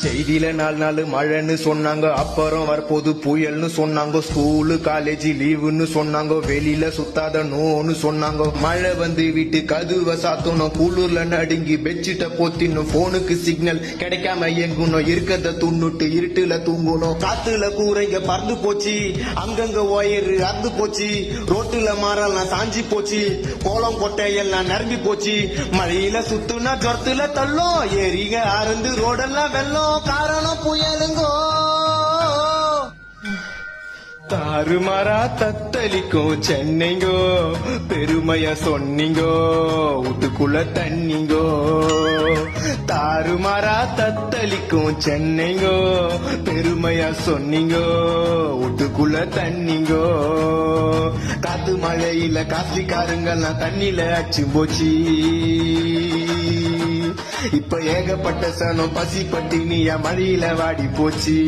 செய்தியில 4 நாள் மழைன்னு சொன்னாங்க, அப்புறம் வரப்போது புயல்னு சொன்னாங்க. ஸ்கூலு காலேஜ் லீவுன்னு சொன்னாங்க, வெளியில சுத்தாத நோன்னு சொன்னாங்க. மழை வந்து வீட்டு கதுவை சாத்தணும், குளிர்ல நடுங்கி பெட்ஷீட்டை போத்தினும், போனுக்கு சிக்னல் கிடைக்காம எங்கணும், இருக்கத துண்ணுட்டு இருட்டுல தூங்கணும். காத்துல கூரைங்க பறந்து போச்சு, அங்கங்க ஒயரு அறுந்து போச்சு, ரோட்டுல மரம்லாம் சாஞ்சி போச்சு, கோலம் கொட்டை எல்லாம் நிரம்பி போச்சு. மழையில சுத்துனா ஜொரத்துல தள்ளும், ஏரிங்க அறந்து ரோடெல்லாம் வெள்ளம், காரணம் புயலுங்கோ. தாறுமாறா தத்தளிக்கும் சென்னைங்கோ, பெருமையா சொன்னீங்கோ, வீட்டுக்குள்ள தண்ணிங்கோ. தாறுமாறா தத்தளிக்கும் சென்னைங்கோ, பெருமையா சொன்னீங்கோ, வீட்டுக்குள்ள தண்ணிங்கோ. காத்து மழையில காஸ்ட்லிக்காரங்கெல்லாம் தண்ணியில அச்சு போச்சு. இப்ப ஏகப்பட்ட சனம் பசி பட்டினியா மழையில வாடி போச்சு.